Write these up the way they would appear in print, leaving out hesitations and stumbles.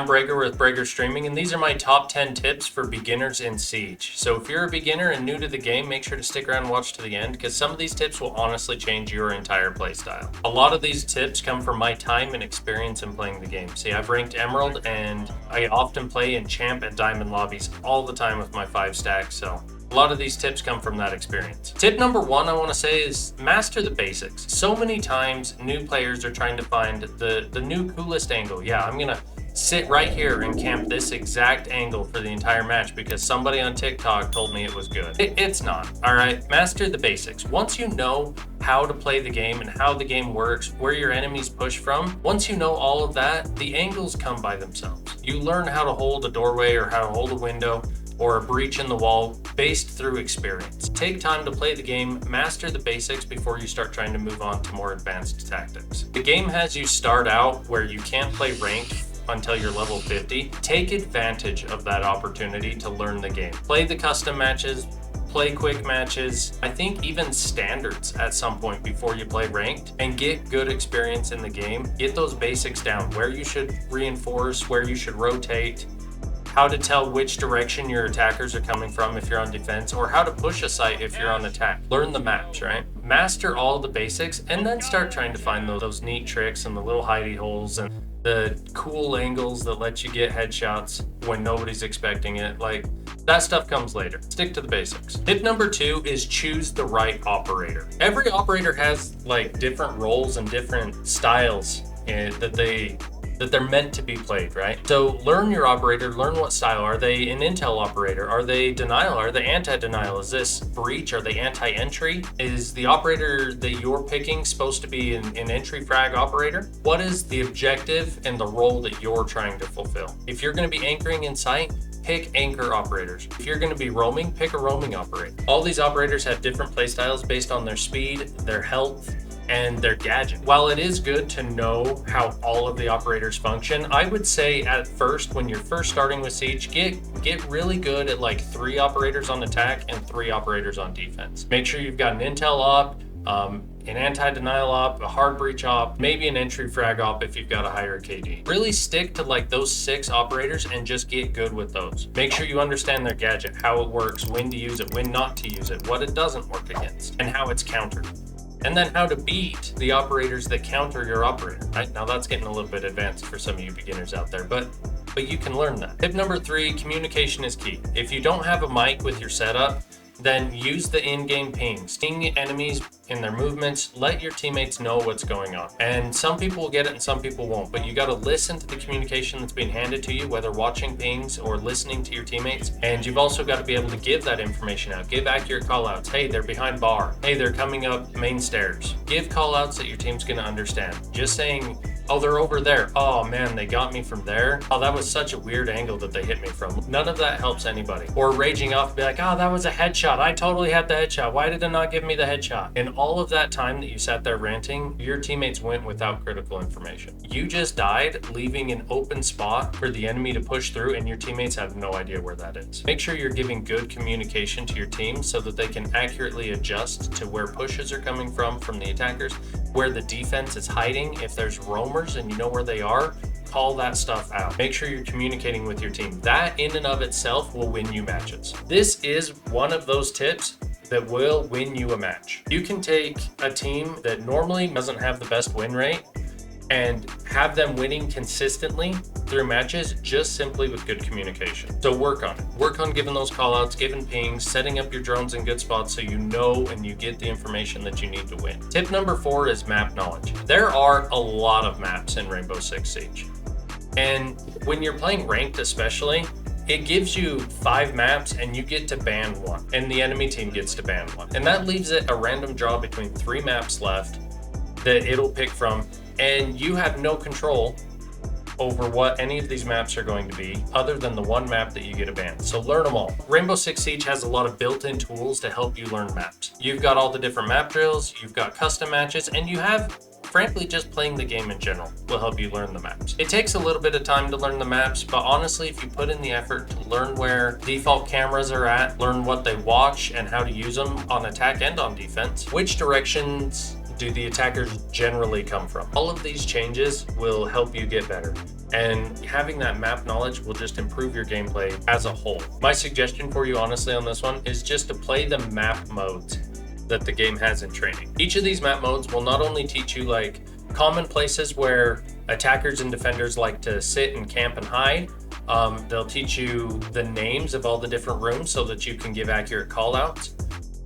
I'm Bragur with Bragur Streaming, and these are my top 10 tips for beginners in Siege. So if you're a beginner and new to the game, make sure to stick around and watch to the end, because some of these tips will honestly change your entire playstyle. A lot of these tips come from my time and experience in playing the game. See, I've ranked Emerald, and I often play in Champ and Diamond lobbies all the time with my 5 stacks, so a lot of these tips come from that experience. Tip number 1 I want to say is master the basics. So many times new players are trying to find the new coolest angle. Yeah, I'm gonna sit right here and camp this exact angle for the entire match because somebody on TikTok told me it was good. It's not, all right? Master the basics. Once you know how to play the game and how the game works, where your enemies push from, once you know all of that, the angles come by themselves. You learn how to hold a doorway or how to hold a window or a breach in the wall based through experience. Take time to play the game, master the basics before you start trying to move on to more advanced tactics. The game has you start out where you can't play ranked until you're level 50. Take advantage of that opportunity to learn the game. Play the custom matches, play quick matches, I think even standards at some point before you play ranked, and get good experience in the game. Get those basics down, where you should reinforce, where you should rotate, how to tell which direction your attackers are coming from if you're on defense, or how to push a site if you're on attack. Learn the maps, right? Master all the basics, and then start trying to find those neat tricks and the little hidey holes and the cool angles that let you get headshots when nobody's expecting it. Like, that stuff comes later. Stick to the basics. Tip number 2 is choose the right operator. Every operator has like different roles and different styles that they're meant to be played, right? So learn your operator, learn what style. Are they an intel operator? Are they denial? Are they anti-denial? Is this breach? Are they anti-entry? Is the operator that you're picking supposed to be an entry frag operator? What is the objective and the role that you're trying to fulfill? If you're gonna be anchoring in sight, pick anchor operators. If you're gonna be roaming, pick a roaming operator. All these operators have different playstyles based on their speed, their health, and their gadget. While it is good to know how all of the operators function, I would say at first, when you're first starting with Siege, get really good at like 3 operators on attack and 3 operators on defense. Make sure you've got an intel op, an anti-denial op, a hard breach op, maybe an entry frag op if you've got a higher KD. Really stick to like those 6 operators and just get good with those. Make sure you understand their gadget, how it works, when to use it, when not to use it, what it doesn't work against, and how it's countered. And then how to beat the operators that counter your operator, right? Now that's getting a little bit advanced for some of you beginners out there, but you can learn that. Tip number 3, communication is key. If you don't have a mic with your setup, then use the in-game pings. Ping enemies in their movements, let your teammates know what's going on. And some people will get it and some people won't, but you gotta listen to the communication that's being handed to you, whether watching pings or listening to your teammates. And you've also got to be able to give that information out. Give accurate callouts. Hey, they're behind bar. Hey, they're coming up main stairs. Give callouts that your team's gonna understand. Just saying, oh, they're over there. Oh man, they got me from there. Oh, that was such a weird angle that they hit me from. None of that helps anybody. Or raging off and be like, oh, that was a headshot. I totally had the headshot. Why did it not give me the headshot? And all of that time that you sat there ranting, your teammates went without critical information. You just died, leaving an open spot for the enemy to push through, and your teammates have no idea where that is. Make sure you're giving good communication to your team so that they can accurately adjust to where pushes are coming from the attackers, where the defense is hiding. If there's roamers and you know where they are, call that stuff out. Make sure you're communicating with your team. That in and of itself will win you matches. This is one of those tips that will win you a match. You can take a team that normally doesn't have the best win rate and have them winning consistently through matches just simply with good communication. So work on it. Work on giving those callouts, giving pings, setting up your drones in good spots so you know and you get the information that you need to win. Tip number 4 is map knowledge. There are a lot of maps in Rainbow Six Siege. And when you're playing ranked especially, it gives you 5 maps and you get to ban 1, and the enemy team gets to ban 1. And that leaves it a random draw between 3 maps left that it'll pick from, and you have no control over what any of these maps are going to be other than the 1 map that you get a ban. So learn them all. Rainbow Six Siege has a lot of built-in tools to help you learn maps. You've got all the different map drills, you've got custom matches, and you have, frankly, just playing the game in general will help you learn the maps. It takes a little bit of time to learn the maps, but honestly, if you put in the effort to learn where default cameras are at, learn what they watch and how to use them on attack and on defense, which directions do the attackers generally come from? All of these changes will help you get better. And having that map knowledge will just improve your gameplay as a whole. My suggestion for you, honestly, on this one is just to play the map modes that the game has in training. Each of these map modes will not only teach you like common places where attackers and defenders like to sit and camp and hide. They'll teach you the names of all the different rooms so that you can give accurate callouts.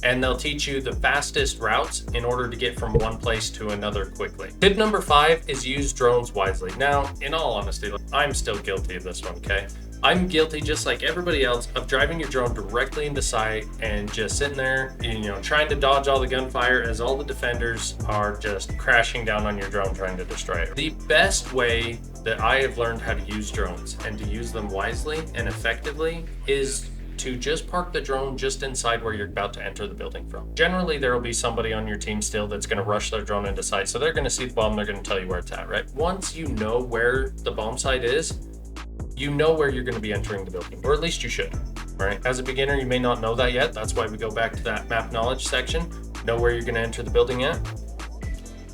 And they'll teach you the fastest routes in order to get from one place to another quickly. Tip number 5 is use drones wisely. Now, in all honesty, I'm still guilty of this one, okay? I'm guilty, just like everybody else, of driving your drone directly into sight and just sitting there, trying to dodge all the gunfire as all the defenders are just crashing down on your drone trying to destroy it. The best way that I have learned how to use drones and to use them wisely and effectively is to just park the drone just inside where you're about to enter the building from. Generally, there will be somebody on your team still that's going to rush their drone into sight, so they're going to see the bomb, they're going to tell you where it's at, right? Once you know where the bomb site is, you know where you're going to be entering the building, or at least you should, right? As a beginner, you may not know that yet. That's why we go back to that map knowledge section, know where you're going to enter the building at.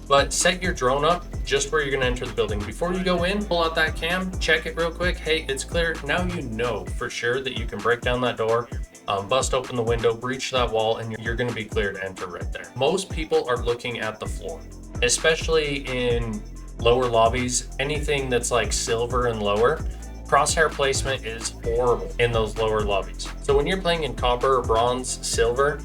But set your drone up just where you're going to enter the building. Before you go in, pull out that cam, check it real quick. Hey, it's clear. Now you know for sure that you can break down that door, bust open the window, breach that wall, and you're going to be clear to enter right there. Most people are looking at the floor, especially in lower lobbies, anything that's like silver and lower. Crosshair placement is horrible in those lower lobbies. So when you're playing in copper or bronze, silver,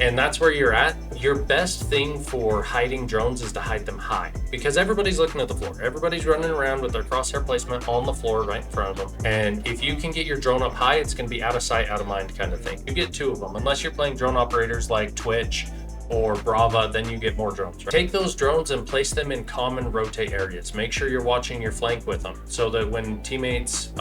and that's where you're at, your best thing for hiding drones is to hide them high, because everybody's looking at the floor. Everybody's running around with their crosshair placement on the floor right in front of them. And if you can get your drone up high, it's going to be out of sight, out of mind kind of thing. You get 2 of them, unless you're playing drone operators like Twitch or Brava, then you get more drones. Right? Take those drones and place them in common rotate areas. Make sure you're watching your flank with them so that when teammates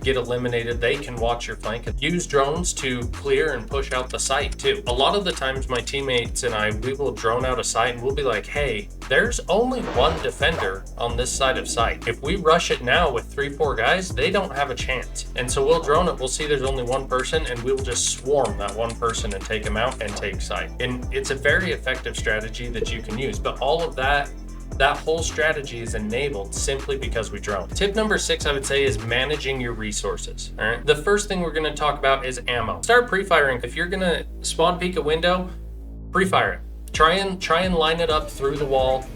get eliminated, they can watch your flank. Use drones to clear and push out the site too. A lot of the times my teammates and we will drone out a site and we'll be like, hey, there's only one defender on this side of site. If we rush it now with 3-4 guys, they don't have a chance. And so we'll drone it, we'll see there's only one person, and we'll just swarm that one person and take him out and take site. And it's a very effective strategy that you can use, but all of that whole strategy is enabled simply because we drone. Tip number 6, I would say, is managing your resources. All right. The first thing we're going to talk about is ammo. Start pre-firing. If you're going to spawn peek a window, pre-fire it. Try and line it up through the wall,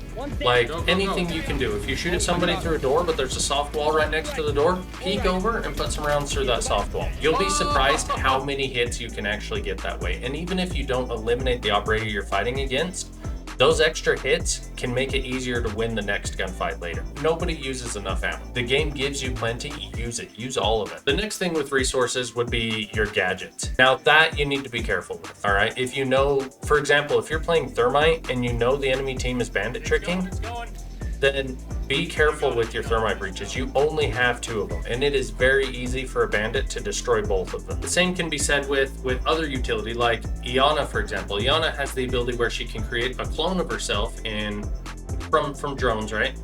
like anything you can do. If you shoot at somebody through a door, but there's a soft wall right next to the door, peek over and put some rounds through that soft wall. You'll be surprised how many hits you can actually get that way. And even if you don't eliminate the operator you're fighting against, those extra hits can make it easier to win the next gunfight later. Nobody uses enough ammo. The game gives you plenty, use it, use all of it. The next thing with resources would be your gadgets. Now that you need to be careful with, all right? If you know, for example, if you're playing Thermite and you know the enemy team is bandit tricking, then be careful with your thermite breaches. You only have 2 of them, and it is very easy for a bandit to destroy both of them. The same can be said with other utility, like Iana, for example. Iana has the ability where she can create a clone of herself from drones, right?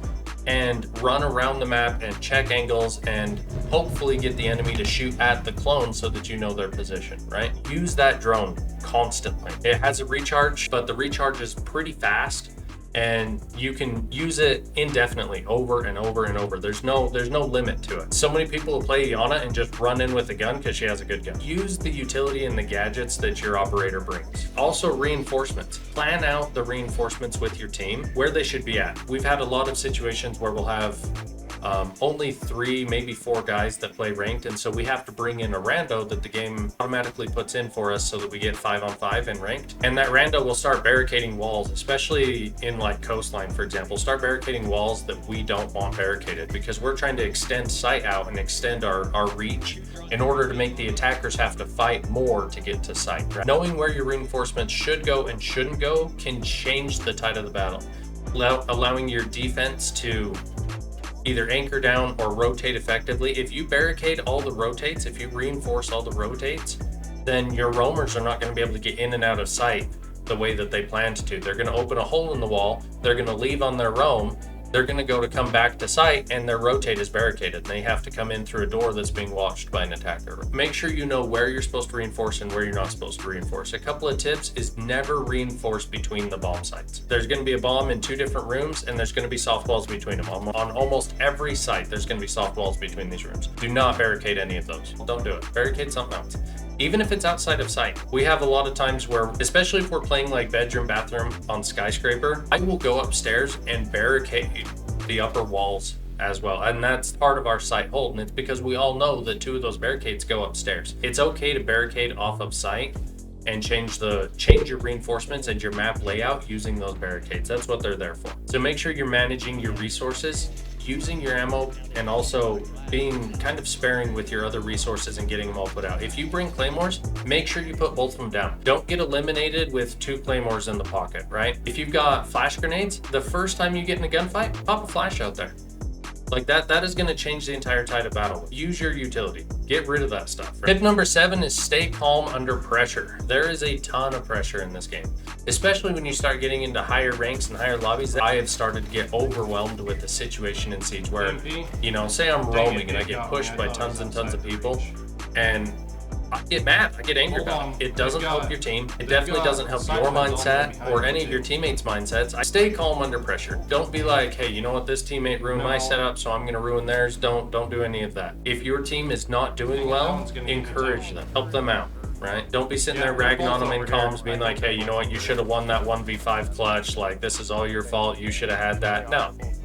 And run around the map and check angles and hopefully get the enemy to shoot at the clone so that you know their position, right? Use that drone constantly. It has a recharge, but the recharge is pretty fast, and you can use it indefinitely over and over and over. There's no limit to it. So many people will play Iana and just run in with a gun because she has a good gun. Use the utility and the gadgets that your operator brings. Also, reinforcements. Plan out the reinforcements with your team where they should be at. We've had a lot of situations where we'll have only 3, maybe 4 guys that play ranked, and so we have to bring in a rando that the game automatically puts in for us so that we get 5-on-5 in ranked. And that rando will start barricading walls, especially in like coastline, for example. Start barricading walls that we don't want barricaded, because we're trying to extend sight out and extend our reach in order to make the attackers have to fight more to get to sight. Right? Knowing where your reinforcements should go and shouldn't go can change the tide of the battle, allowing your defense to either anchor down or rotate effectively. If you barricade all the rotates, if you reinforce all the rotates, then your roamers are not going to be able to get in and out of sight the way that they planned to. They're going to open a hole in the wall, they're going to leave on their roam, they're going to go to come back to site and their rotate is barricaded. And they have to come in through a door that's being watched by an attacker. Make sure you know where you're supposed to reinforce and where you're not supposed to reinforce. A couple of tips is never reinforce between the bomb sites. There's going to be a bomb in 2 different rooms and there's going to be soft walls between them. On almost every site, there's going to be soft walls between these rooms. Do not barricade any of those. Don't do it. Barricade something else. Even if it's outside of sight. We have a lot of times where, especially if we're playing like bedroom, bathroom on skyscraper, I will go upstairs and barricade the upper walls as well. And that's part of our site hold. And it's because we all know that 2 of those barricades go upstairs. It's okay to barricade off of site and change your reinforcements and your map layout using those barricades. That's what they're there for. So make sure you're managing your resources, using your ammo, and also being kind of sparing with your other resources and getting them all put out. If you bring claymores, make sure you put both of them down. Don't get eliminated with 2 claymores in the pocket, right? If you've got flash grenades, the first time you get in a gunfight, pop a flash out there. Like that is going to change the entire tide of battle. Use your utility. Get rid of that stuff. Tip number 7 is stay calm under pressure. There is a ton of pressure in this game, especially when you start getting into higher ranks and higher lobbies. I have started to get overwhelmed with the situation in Siege where, you know, say I'm roaming and I get pushed by tons and tons of people, and I get mad, I get angry about it. It doesn't help your team. It definitely doesn't help your mindset or any of your teammates' mindsets. I stay calm under pressure. Don't be like, hey, you know what, this teammate ruined my setup, so I'm gonna ruin theirs. Don't do any of that. If your team is not doing well, encourage them, help them out. Right? Don't be sitting there ragging on them in comms, being like, hey, you know what, you should have won that 1v5 clutch. Like, this is all your fault. You should have had that.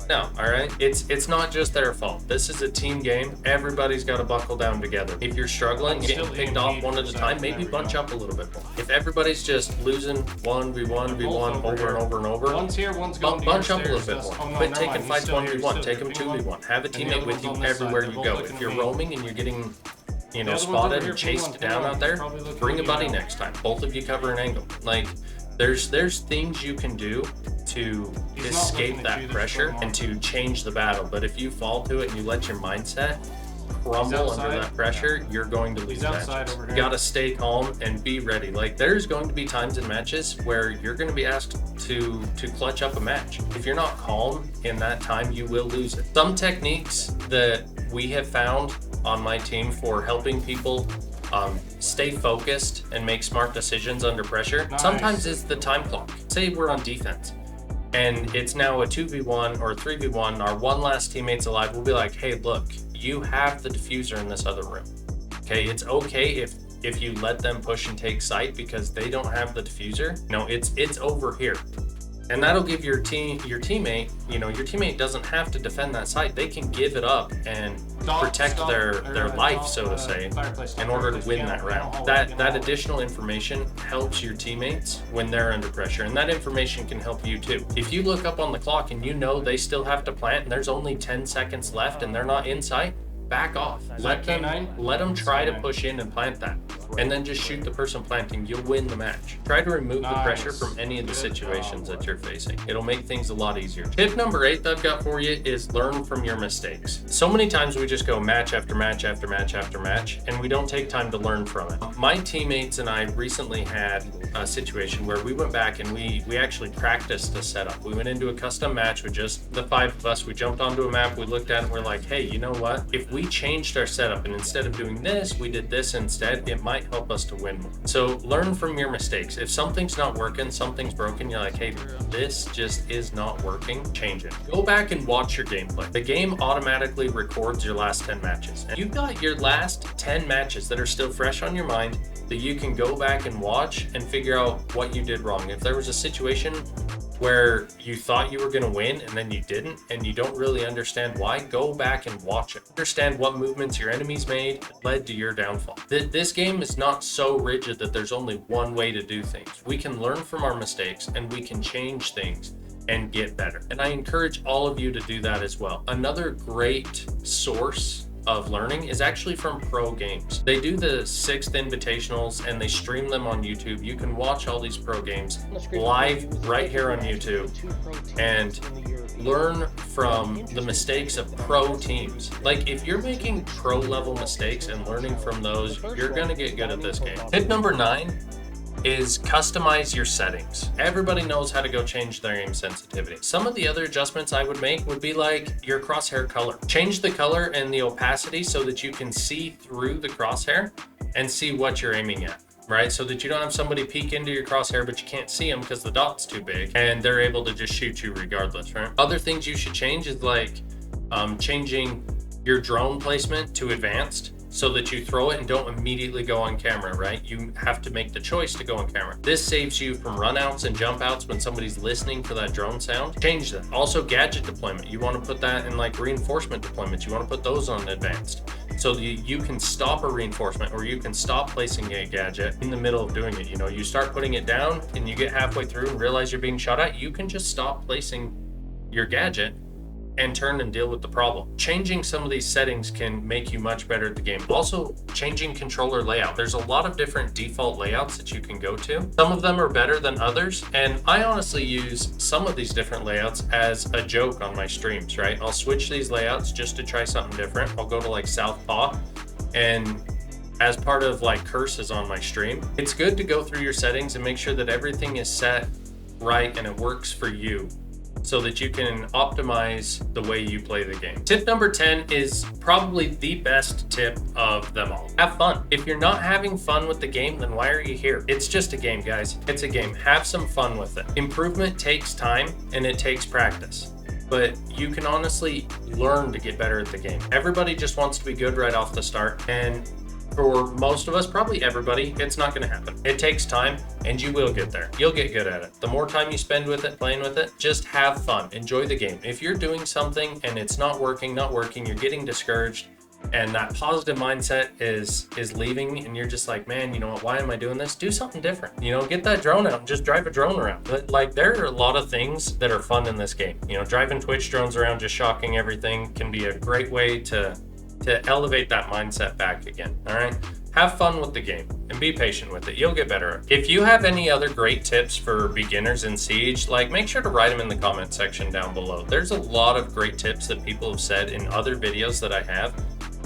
No, all right? It's not just their fault. This is a team game. Everybody's got to buckle down together. If you're struggling, getting picked off one at a time, maybe bunch up a little bit more. If everybody's just losing 1v1 over and over and over, one's here, one's going bunch up a little bit more. Quit taking fights 1v1. Take them 2v1. Have a teammate with you everywhere you go. If you're roaming and you're getting, you know, spotted and chased down out there, bring a buddy next time. Both of you cover an angle. Like, there's things you can do to escape that pressure and to change the battle. But if you fall to it and you let your mindset crumble under that pressure, you're going to lose matches. You gotta stay calm and be ready. Like, there's going to be times in matches where you're going to be asked to clutch up a match. If you're not calm in that time, you will lose it. Some techniques that we have found on my team for helping people stay focused and make smart decisions under pressure, sometimes it's the time clock. Say we're on defense and it's now a 2v1 or a 3v1, our one last teammate's alive. We'll be like, hey, look, you have the diffuser in this other room. Okay, it's okay if you let them push and take site because they don't have the diffuser. No, it's over here. And that'll give your teammate, you know, your teammate doesn't have to defend that site. They can give it up and protect their life, so to say, in order to win that round. That additional information helps your teammates when they're under pressure, and that information can help you too. If you look up on the clock and you know they still have to plant and there's only 10 seconds left and they're not in sight, back off. Let them try to push in and plant that, and then just shoot the person planting. You'll win the match. Try to remove the pressure from any of the situations that you're facing. It'll make things a lot easier. Tip number 8 that I've got for you is learn from your mistakes. So many times we just go match after match after match after match, and we don't take time to learn from it. My teammates and I recently had a situation where we went back and we actually practiced the setup. We went into a custom match with just the 5 of us. We jumped onto a map, we looked at it, and we're like, hey, you know what? If we changed our setup and instead of doing this, we did this instead, it might help us to win more. So learn from your mistakes. If something's not working, something's broken, you're like, hey, this just is not working, change it. Go back and watch your gameplay. The game automatically records your last 10 matches. And you've got your last 10 matches that are still fresh on your mind that you can go back and watch and figure out what you did wrong. If there was a situation where you thought you were going to win and then you didn't, and you don't really understand why, go back and watch it. Understand what movements your enemies made led to your downfall. This game is not so rigid that there's only one way to do things. We can learn from our mistakes and we can change things and get better. And I encourage all of you to do that as well. Another great source of learning is actually from pro games. They do the 6th invitationals and they stream them on YouTube. You can watch all these pro games live right here on YouTube and learn from the mistakes of pro teams. Like, if you're making pro level mistakes and learning from those, you're gonna get good at this game. Tip number 9 is customize your settings. Everybody knows how to go change their aim sensitivity. Some of the other adjustments I would make would be like your crosshair color. Change the color and the opacity so that you can see through the crosshair and see what you're aiming at, right? So that you don't have somebody peek into your crosshair, but you can't see them because the dot's too big and they're able to just shoot you regardless, right? Other things you should change is like changing your drone placement to advanced so that you throw it and don't immediately go on camera, right? You have to make the choice to go on camera. This saves you from runouts and jump outs when somebody's listening for that drone sound. Change that. Also, gadget deployment. You want to put that in like reinforcement deployments. You want to put those on advanced so that you can stop a reinforcement or you can stop placing a gadget in the middle of doing it. You know, you start putting it down and you get halfway through and realize you're being shot at, you can just stop placing your gadget and turn and deal with the problem. Changing some of these settings can make you much better at the game. Also, changing controller layout. There's a lot of different default layouts that you can go to. Some of them are better than others, and I honestly use some of these different layouts as a joke on my streams, right? I'll switch these layouts just to try something different. I'll go to like Southpaw, and as part of like curses on my stream, it's good to go through your settings and make sure that everything is set right and it works for you, so that you can optimize the way you play the game. Tip number 10 is probably the best tip of them all. Have fun. If you're not having fun with the game, then why are you here? It's just a game, guys. It's a game. Have some fun with it. Improvement takes time and it takes practice, but you can honestly learn to get better at the game. Everybody just wants to be good right off the start, and for most of us, probably everybody, it's not going to happen. It takes time and you will get there. You'll get good at it. The more time you spend with it, playing with it, just have fun. Enjoy the game. If you're doing something and it's not working, you're getting discouraged, and that positive mindset is leaving, and you're just like, man, you know what, why am I doing this? Do something different. You know, get that drone out and just drive a drone around. But like, there are a lot of things that are fun in this game. You know, driving Twitch drones around, just shocking everything, can be a great way to elevate that mindset back again. All right, have fun with the game and be patient with it. You'll get better at it. If you have any other great tips for beginners in Siege, like, make sure to write them in the comment section down below. There's a lot of great tips that people have said in other videos that I have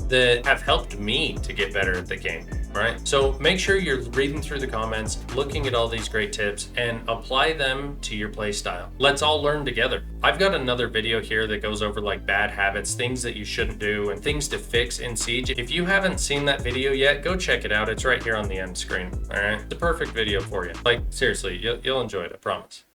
that have helped me to get better at the game, right? So make sure you're reading through the comments, looking at all these great tips, and apply them to your play style. Let's all learn together. I've got another video here that goes over like bad habits, things that you shouldn't do, and things to fix in Siege. If you haven't seen that video yet, go check it out. It's right here on the end screen, all right? It's the perfect video for you. Like, seriously, you'll enjoy it, I promise.